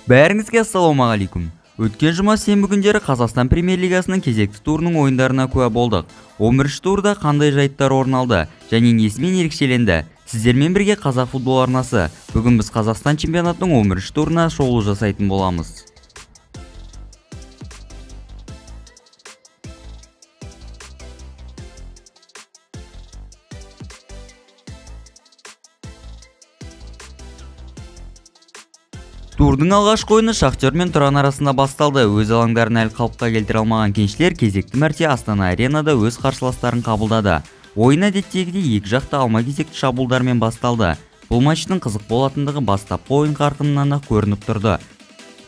Бәріңізге ассалаумағалейкум. Өткен жұма сенбі күндері Қазақстан Премьер-лигасының кезекті турының ойындарына куә болдық. 11-ші турда қандай жайттар орын алды және несімен ерекшеленді? Сіздермен бірге Қазақ футбол арнасы. Бүгін біз Қазақстан чемпионатының 11-ші турына шолу жасайтын боламыз. Турдың алғашқы ойыны Шахтер мен Тұран арасында басталды. Өз алаңдарын әлі қалыпқа келтіре алмаған кеншілер кезекті мәрте Астана аренада өз қарсыластарын қабылдады. Ойын әдеттегідей екі жақта алма-кезекті шабуылдармен басталды. Бұл матчтың қызық болатындығы бастапқы ойын қарқынынан көрініп тұрды.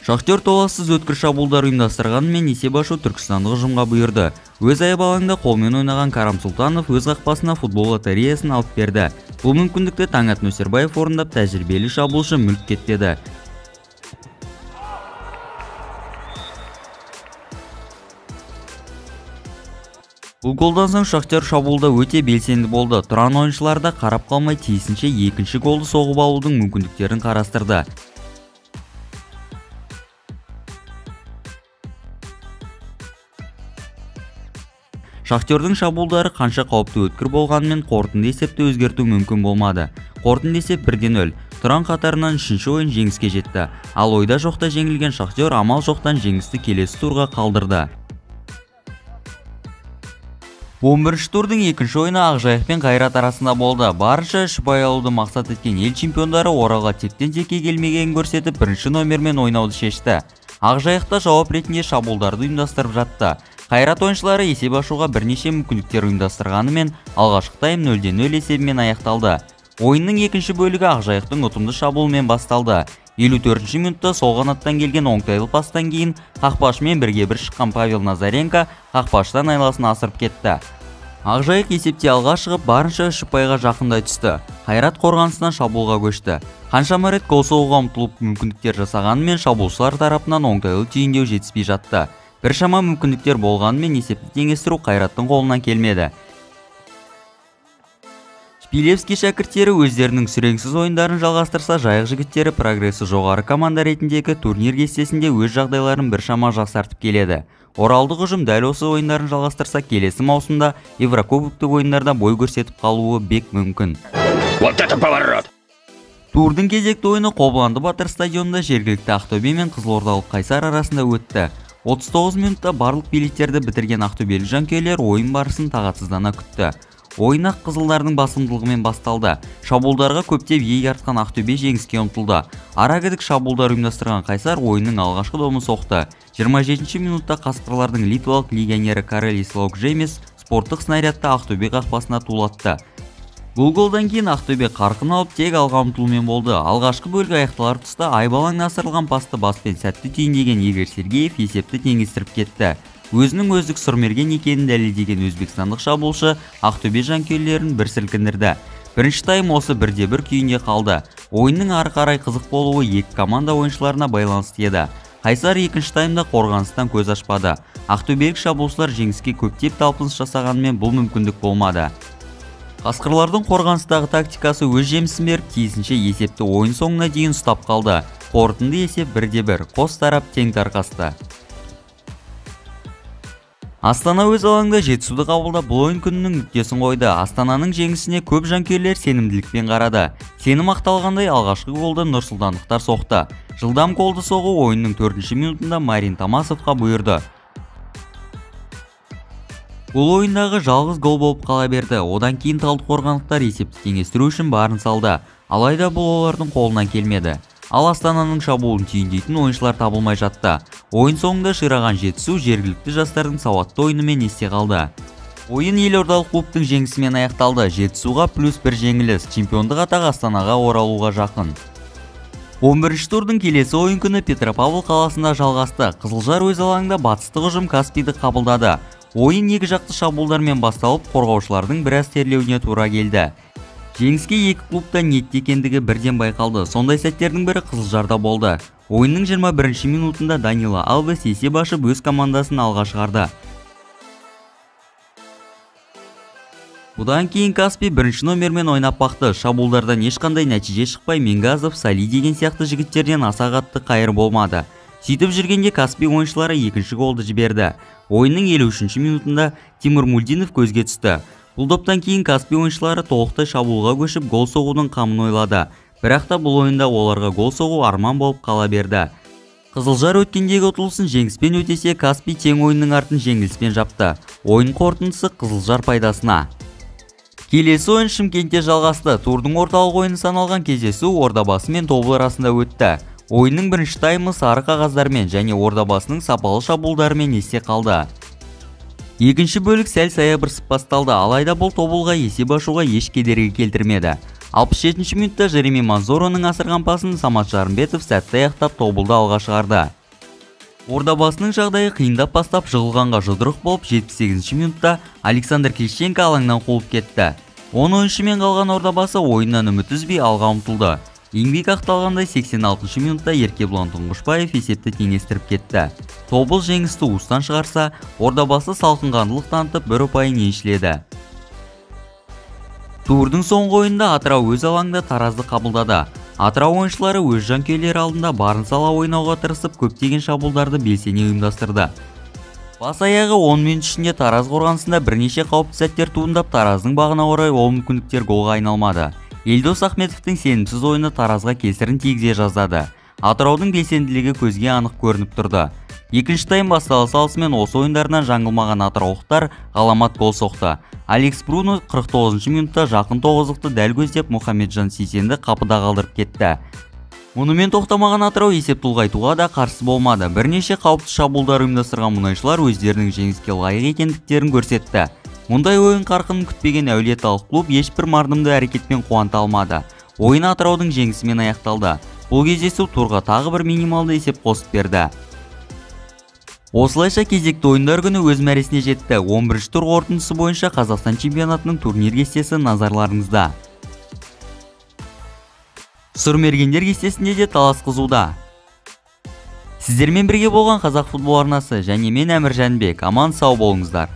Шахтер толассыз өткір шабуылдар ұйымдастырғанымен есеп ашу түркістандық ұжымға бұйырды. Өз аяқ алаңда қолмен ойнаған Карам Сұлтанов өз қақпасына футбол лотереясын алып берді. Бұл мүмкіндікті Таңат Нөсербаев орындап, тәжірибелі шабуылшы мүлт кетпеді. Бұл голдан соң Шахтер шабуылда өте белсенді болды. Тұран ойыншылары да қарап қалмай тиісінше екінші голды соғып алудың мүмкіндіктерін қарастырды. Шахтердің шабуылдары қанша қауіпті өткір болғанымен қорытынды есепті өзгерту мүмкін болмады. Қорытынды есеп 1-0. Тұран қатарынан 3-ші ойын жеңіске жетті. Ал ойда жоқта жеңілген Шахтер амал жоқтан жеңісті келесі турға қалдырды. 11-ші турдың екінші ойыны Ақжайық пен Қайрат арасында болды. Барынша шүбай алуды мақсат еткен ел чемпиондары Оралға тектен-текке келмегенін көрсетіп, бірінші номермен ойнауды шешті. Ақжайықта жауап ретінде шабуылдарды ұйымдастырып жатты. Қайрат ойыншылары есеп ашуға бірнеше мүмкіндіктер ұйымдастырғанымен, алғашқы тайм 0-0 есебімен аяқталды. Ойынның екінші бөлігі Ақжайықтың ұтымды шабуылымен басталды. 54-ші минутта сол қанаттан келген оңтайлы пастан кейін қақпашымен 1-1 шыққан Павел Назаренко қақпаштан айласын асырып кетті. Ақжайық есепте алға шығып, барынша ұпайға жақындай түсті. Қайрат қорғанысынан шабуылға көшті. Қаншама рет гол соғуға ұмтылып мүмкіндіктер жасағанымен шабуылшылар тарапынан оңтайлы түйіндеу жетіспей жатты. Біршама мүмкіндіктер болғанымен есепті теңестіру Қайраттың қолынан келмеді. Шпилевский шәкірттері өздерінің сүреңсіз ойындарын жалғастырса, Жайық жігіттері прогрессі жоғары команда ретіндегі турнир кестесінде өз жағдайларын біршама жақсартып келеді. Оралдық ұжым дәл осы ойындарын жалғастырса, келесі маусымда Еврокубоктық ойындарда бой көрсетіп қалуы бек мүмкін. Вот это поворот! Турдың кезекті ойыны Қобыланды Батыр стадионында жергілікті Ақтөбе мен Қызылордалық Қайсар арасында өтті. 39 минутта барлық билеттерді бітірген ақтөбелік жанкүйерлер ойын барысын тағатсыздана күтті. Ойын ақ қызылдардың басымдылығымен басталды. Шабуылдарға көптеп иек артқан Ақтөбе жеңіске ұмтылды. Арагідік шабуылдар ұйымдастырған Қайсар ойынның алғашқы домын соқты. 27-ші минутта қасқырлардың литвалық легионері Карелис Лаукжемес спорттық снарядты Ақтөбе қақпасына тулатты. Бұл голдан кейін Ақтөбе қарқын алып тек алға ұмтылумен болды. Алғашқы бөлігі аяқталар тұста айбалаңнан асырылған пасты баспен сәтті түйіндеген Игорь Сергеев есепті теңестіріп кетті. Өзінің өздік сұрмерген екенін дәлелдеген өзбекстандық шабуылшы Ақтөбе жанкүйерлерін бір сілкіндірді. Бірінші тайм осы 1-1 күйінде қалды. Ойынның ары қарай қызық болуы екі команда ойыншыларына байланысты еді. Қайсар екінші таймда қорғаныстан көз ашпады. Ақтөбелік шабуылшылар жеңіске көптеп талпыныс жасағанымен бұл мүмкіндік болмады. Қасқырлардың қорғаныстағы тактикасы өз жемісін беріп, тиісінше есепті ойын соңына дейін ұстап қалды. Қорытынды есеп 1-1, қос тарап тең тарқасты. Астана өз алаңда Жетісуды қабылдап бұл ойын күнінің нүктесін қойды. Астананың жеңісіне көп жанкүйерлер сенімділікпен қарады. Сенім ақталғандай алғашқы голды нұрсұлтандықтар соқты. Жылдам голды соғу ойынның 4-ші минутында Марин Тамасовқа бұйырды. Бұл ойындағы жалғыз гол болып қала берді. Одан кейін талдықорғандықтар есепті теңестіру үшін барын салды. Алайда бұл олардың қолынан келмеді. Ал Астананың шабуылын түйіндейтін ойыншылар табылмай жатты. Ойын соңында шираған Жетісу жергілікті жастардың сауатты ойынымен есте қалды. Ойын елордалық клубтың жеңісімен аяқталды. Жетісуға +1 жеңіліс, чемпиондық атағы Астанаға оралуға жақын. 11-ші турдың келесі ойын күні Петропавл қаласында жалғасты. Қызылжар өз алаңында батыстық ұжым Каспийді қабылдады. Ойын екі жақты шабуылдармен басталып, қорғаушылардың біраз терлеуіне тура келді. Жеңіске екі клубта ниетте екендігі бірден байқалды. Сондай сәттердің бірі Қызылжарда болды. Ойынның 21-ші минутында Данила Алвес есеп ашып өз командасын алға шығарды. Бұдан кейін Каспий бірінші номермен ойнап бақты. Шабуылдардан ешқандай нәтиже шықпай, Мингазов, Сали деген сияқты жігіттерден аса қатты қайыр болмады. Сөйтіп жүргенде Каспий ойыншылары екінші голды жіберді. Ойынның 53-ші минутында Тимур Мульдинов көзге түсті. Бұл доптан кейін Каспий ойыншылары толықтай шабуылға көшіп, гол соғудың қамын ойлады. Бірақ та бұл ойында оларға гол соғу арман болып қала берді. Қызылжар өткендегі ұтылысын жеңіспен өтесе, Каспий тең ойынның артын жеңіліспен жапты. Ойын қорытындысы Қызылжар пайдасына. Келесі ойын Шымкентте жалғасты. Турдың орталық ойыны саналған кездесу Ордабасы мен Тобыл арасында өтті. Ойынның бірінші таймы сары қағаздармен және Ордабасының сапалы шабуылдарымен есте қалды. Екінші бөлік сәл саябырсып басталды, алайда бұл Тобылға есеп ашуға еш кедергі келтірмеді. 67-ші минутта Жереми Манзороның асырған пасын Самат Жарымбетов сәтті аяқтап Тобылды алға шығарды. Ордабасының жағдайы қиындап бастап жығылғанға жұдырық болып, 78-ші минутта Александр Клишченко алаңнан қуылып кетті. 10 ойыншымен қалған Ордабасы ойыннан үміт үзбей алға ұмтылды. Еңбек ақталғандай 86-ші минутта Еркебұлан Тұңғышбаев есепті теңестіріп кетті. Тобыл жеңісті уыстан шығарса, Ордабасы салқынқандылық танытып бір ұпайын еншіледі. Турдың соңғы ойында Атырау өз алаңында Таразды қабылдады. Атырау ойыншылары өз жанкүйерлері алдында барын сала ойнауға тырысып, көптеген шабуылдарды белсене ұйымдастырды. Бас аяғы 10 минут ішінде Тараз қорғанысында бірнеше қауіпті сәттер туындап, Тараздың бағына орай ол мүмкіндіктер голға айналмады. Елдос Ахметовтың сенімсіз ойыны Таразға кесірін тигізе жаздады. Атыраудың белсенділігі көзге анық көрініп тұрды. Екінші тайм бастала салысымен осы ойындарынан жаңылмаған атыраулықтар ғаламат гол соқты. Алекс Бруно 49-ші минутта жақын тоғыздықты дәл көздеп Мұхамеджан Сейсенді қапыда қалдырып кетті. Мұнымен тоқтамаған Атырау есепті ұлғайтуға да қарсы болмады. Бірнеше қауіпті шабуылдар ұйымдастырған мұнайшылар өздерінің жеңіске лайық екендіктерін көрсетті. Мұндай ойын қарқынын күтпеген әулиеталық клуб ешбір мардымды әрекетпен қуанта алмады. Ойын Атыраудың жеңісімен аяқталды. Бұл кездесу турға тағы бір минималды есеп қосып берді. Осылайша кезекті ойындар күні өз мәресіне жетті. 11-ші тур қорытындысы бойынша Қазақстан чемпионатының турнир кестесі назарларыңызда. Сұрмергендер кестесінде де талас қызуда. Сіздермен бірге болған Қазақ футбол арнасы және мен Әмір Жәнбек. Аман сау болыңыздар.